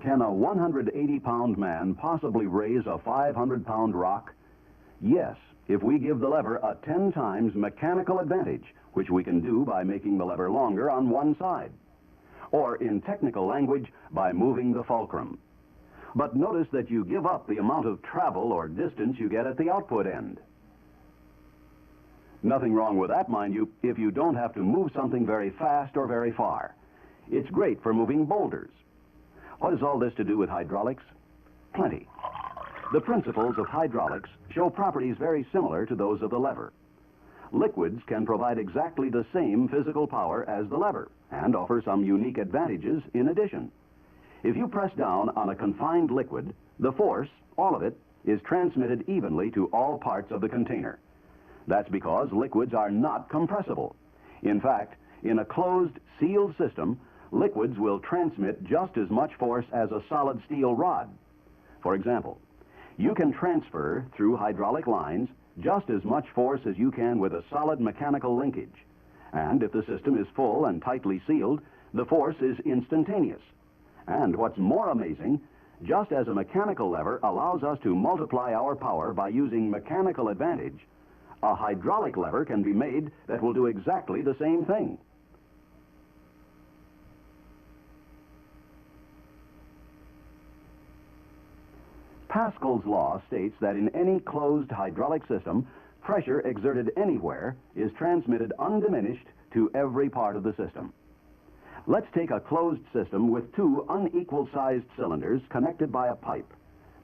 Can a 180-pound man possibly raise a 500-pound rock? Yes, if we give the lever a 10 times mechanical advantage, which we can do by making the lever longer on one side, or in technical language, by moving the fulcrum. But notice that you give up the amount of travel or distance you get at the output end. Nothing wrong with that, mind you, if you don't have to move something very fast or very far. It's great for moving boulders. What has all this to do with hydraulics? Plenty. The principles of hydraulics show properties very similar to those of the lever. Liquids can provide exactly the same physical power as the lever and offer some unique advantages in addition. If you press down on a confined liquid, the force, all of it, is transmitted evenly to all parts of the container. That's because liquids are not compressible. In fact, in a closed, sealed system, liquids will transmit just as much force as a solid steel rod. For example, you can transfer through hydraulic lines just as much force as you can with a solid mechanical linkage. And if the system is full and tightly sealed, the force is instantaneous. And what's more amazing, just as a mechanical lever allows us to multiply our power by using mechanical advantage, a hydraulic lever can be made that will do exactly the same thing. Pascal's law states that in any closed hydraulic system, pressure exerted anywhere is transmitted undiminished to every part of the system. Let's take a closed system with two unequal-sized cylinders connected by a pipe.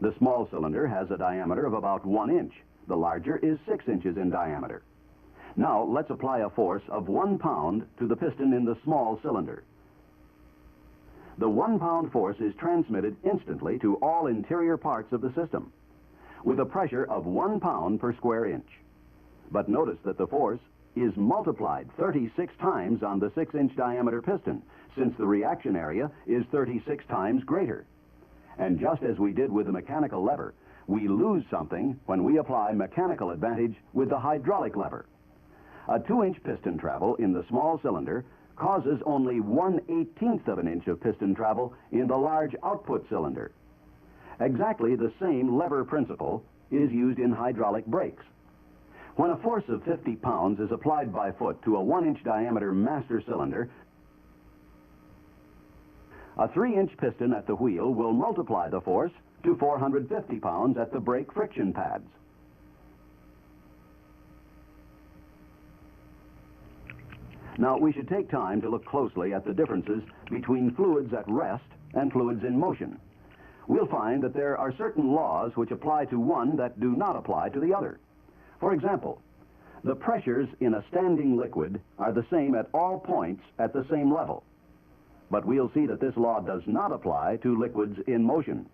The small cylinder has a diameter of about 1 inch. The larger is 6 inches in diameter. Now, let's apply a force of 1 pound to the piston in the small cylinder. The 1 pound force is transmitted instantly to all interior parts of the system with a pressure of 1 pound per square inch. But notice that the force is multiplied 36 times on the 6-inch diameter piston, since the reaction area is 36 times greater. And just as we did with the mechanical lever, we lose something when we apply mechanical advantage with the hydraulic lever. A 2-inch piston travel in the small cylinder causes only 1/18th of an inch of piston travel in the large output cylinder. Exactly the same lever principle is used in hydraulic brakes. When a force of 50 pounds is applied by foot to a 1-inch diameter master cylinder, a 3-inch piston at the wheel will multiply the force to 450 pounds at the brake friction pads. Now, we should take time to look closely at the differences between fluids at rest and fluids in motion. We'll find that there are certain laws which apply to one that do not apply to the other. For example, the pressures in a standing liquid are the same at all points at the same level. But we'll see that this law does not apply to liquids in motion.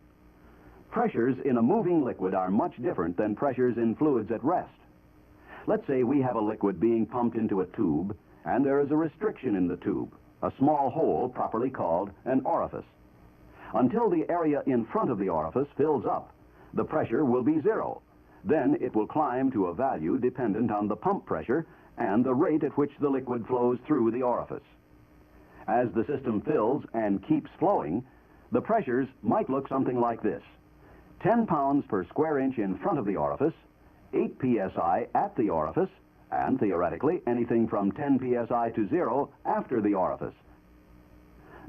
Pressures in a moving liquid are much different than pressures in fluids at rest. Let's say we have a liquid being pumped into a tube, and there is a restriction in the tube, a small hole properly called an orifice. Until the area in front of the orifice fills up, the pressure will be 0. Then it will climb to a value dependent on the pump pressure and the rate at which the liquid flows through the orifice. As the system fills and keeps flowing, the pressures might look something like this: 10 pounds per square inch in front of the orifice, 8 psi at the orifice, and theoretically anything from 10 psi to 0 after the orifice.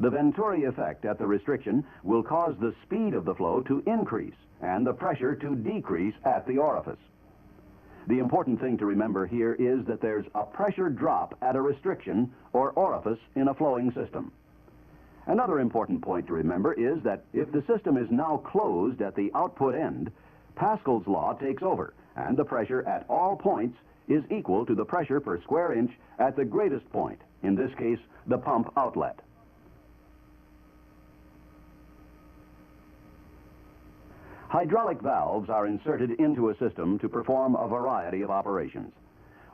The Venturi effect at the restriction will cause the speed of the flow to increase and the pressure to decrease at the orifice. The important thing to remember here is that there's a pressure drop at a restriction or orifice in a flowing system. Another important point to remember is that if the system is now closed at the output end, Pascal's law takes over, and the pressure at all points is equal to the pressure per square inch at the greatest point, in this case, the pump outlet. Hydraulic valves are inserted into a system to perform a variety of operations.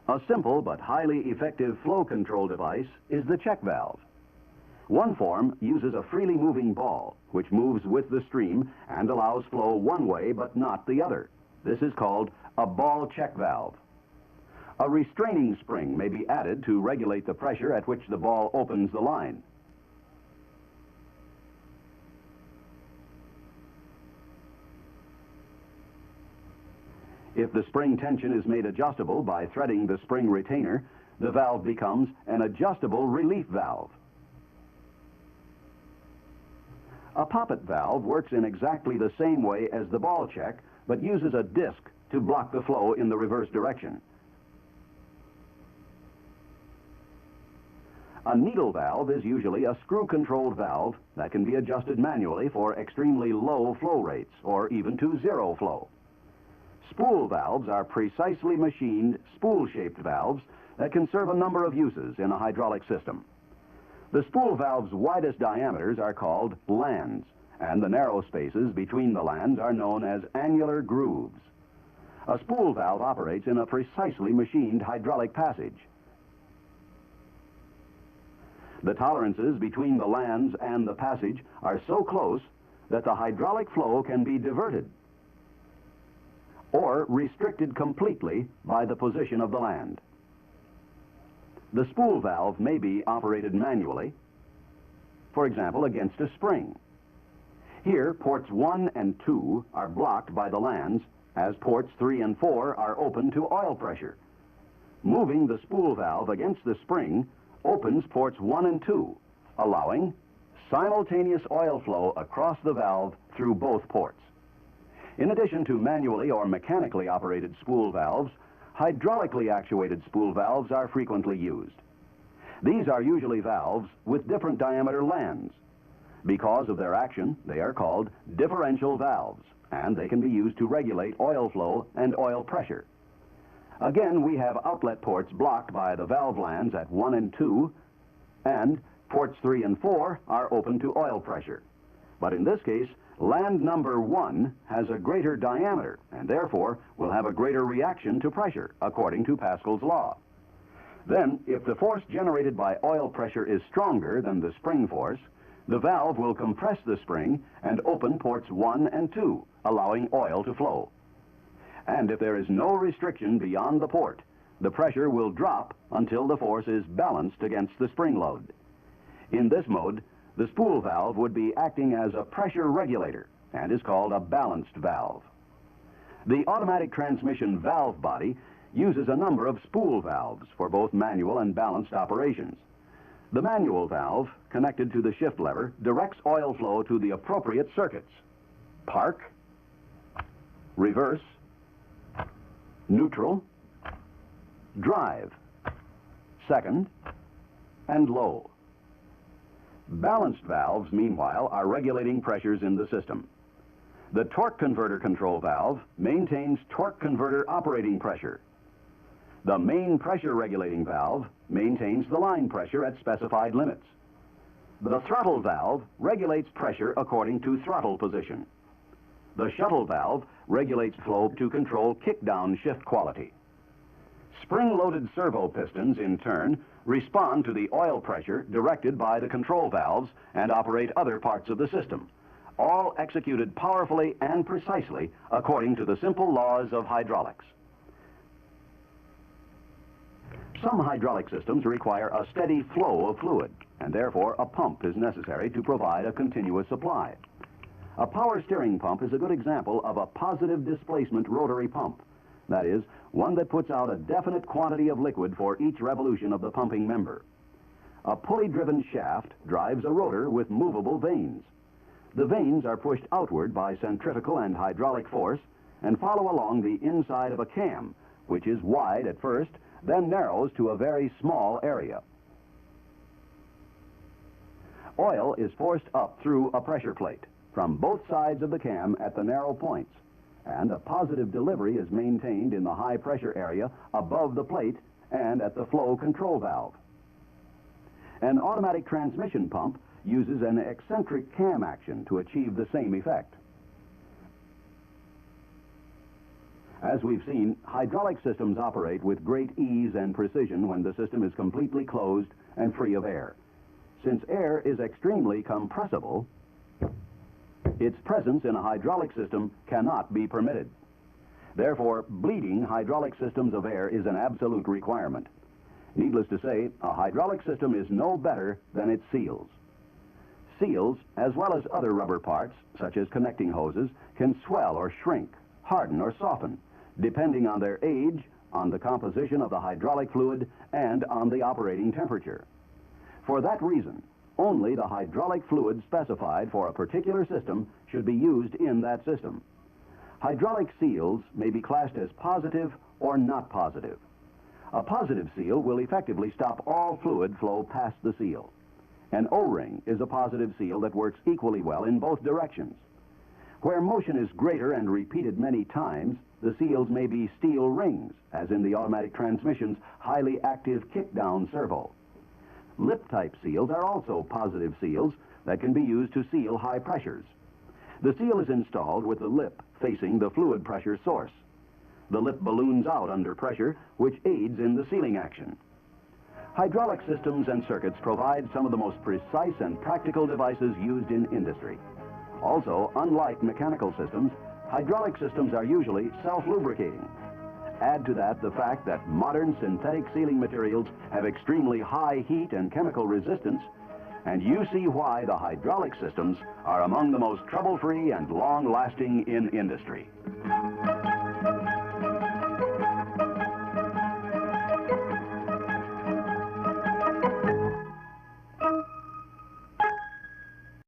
A simple but highly effective flow control device is the check valve. One form uses a freely moving ball, which moves with the stream and allows flow one way but not the other. This is called a ball check valve. A restraining spring may be added to regulate the pressure at which the ball opens the line. If the spring tension is made adjustable by threading the spring retainer, the valve becomes an adjustable relief valve. A poppet valve works in exactly the same way as the ball check, but uses a disc to block the flow in the reverse direction. A needle valve is usually a screw-controlled valve that can be adjusted manually for extremely low flow rates, or even to zero flow. Spool valves are precisely machined, spool-shaped valves that can serve a number of uses in a hydraulic system. The spool valve's widest diameters are called lands, and the narrow spaces between the lands are known as annular grooves. A spool valve operates in a precisely machined hydraulic passage. The tolerances between the lands and the passage are so close that the hydraulic flow can be diverted or restricted completely by the position of the land. The spool valve may be operated manually, for example, against a spring. Here, ports 1 and 2 are blocked by the lands, as ports 3 and 4 are open to oil pressure. Moving the spool valve against the spring opens ports 1 and 2, allowing simultaneous oil flow across the valve through both ports. In addition to manually or mechanically operated spool valves, hydraulically actuated spool valves are frequently used. These are usually valves with different diameter lands. Because of their action, they are called differential valves, and they can be used to regulate oil flow and oil pressure. Again, we have outlet ports blocked by the valve lands at 1 and 2, and ports 3 and 4 are open to oil pressure. But in this case, land number 1 has a greater diameter and therefore will have a greater reaction to pressure, according to Pascal's law. Then, if the force generated by oil pressure is stronger than the spring force, the valve will compress the spring and open ports 1 and 2, allowing oil to flow. And if there is no restriction beyond the port, the pressure will drop until the force is balanced against the spring load. In this mode, the spool valve would be acting as a pressure regulator and is called a balanced valve. The automatic transmission valve body uses a number of spool valves for both manual and balanced operations. The manual valve, connected to the shift lever, directs oil flow to the appropriate circuits: park, reverse, neutral, drive, second, and low. Balanced valves, meanwhile, are regulating pressures in the system. The torque converter control valve maintains torque converter operating pressure. The main pressure regulating valve maintains the line pressure at specified limits. The throttle valve regulates pressure according to throttle position. The shuttle valve regulates flow to control kickdown shift quality. Spring-loaded servo pistons, in turn, respond to the oil pressure directed by the control valves and operate other parts of the system, all executed powerfully and precisely according to the simple laws of hydraulics. Some hydraulic systems require a steady flow of fluid, and therefore a pump is necessary to provide a continuous supply. A power steering pump is a good example of a positive displacement rotary pump. That is, one that puts out a definite quantity of liquid for each revolution of the pumping member. A pulley-driven shaft drives a rotor with movable vanes. The vanes are pushed outward by centrifugal and hydraulic force and follow along the inside of a cam, which is wide at first, then narrows to a very small area. Oil is forced up through a pressure plate from both sides of the cam at the narrow points, and a positive delivery is maintained in the high pressure area above the plate and at the flow control valve. An automatic transmission pump uses an eccentric cam action to achieve the same effect. As we've seen, hydraulic systems operate with great ease and precision when the system is completely closed and free of air. Since air is extremely compressible, its presence in a hydraulic system cannot be permitted. Therefore, bleeding hydraulic systems of air is an absolute requirement. Needless to say, a hydraulic system is no better than its seals. Seals, as well as other rubber parts, such as connecting hoses, can swell or shrink, harden or soften, depending on their age, on the composition of the hydraulic fluid, and on the operating temperature. For that reason, only the hydraulic fluid specified for a particular system should be used in that system. Hydraulic seals may be classed as positive or not positive. A positive seal will effectively stop all fluid flow past the seal. An O-ring is a positive seal that works equally well in both directions. Where motion is greater and repeated many times, the seals may be steel rings, as in the automatic transmission's highly active kick-down servo. Lip-type seals are also positive seals that can be used to seal high pressures. The seal is installed with the lip facing the fluid pressure source. The lip balloons out under pressure, which aids in the sealing action. Hydraulic systems and circuits provide some of the most precise and practical devices used in industry. Also, unlike mechanical systems, hydraulic systems are usually self-lubricating. Add to that the fact that modern synthetic sealing materials have extremely high heat and chemical resistance, and you see why the hydraulic systems are among the most trouble-free and long-lasting in industry.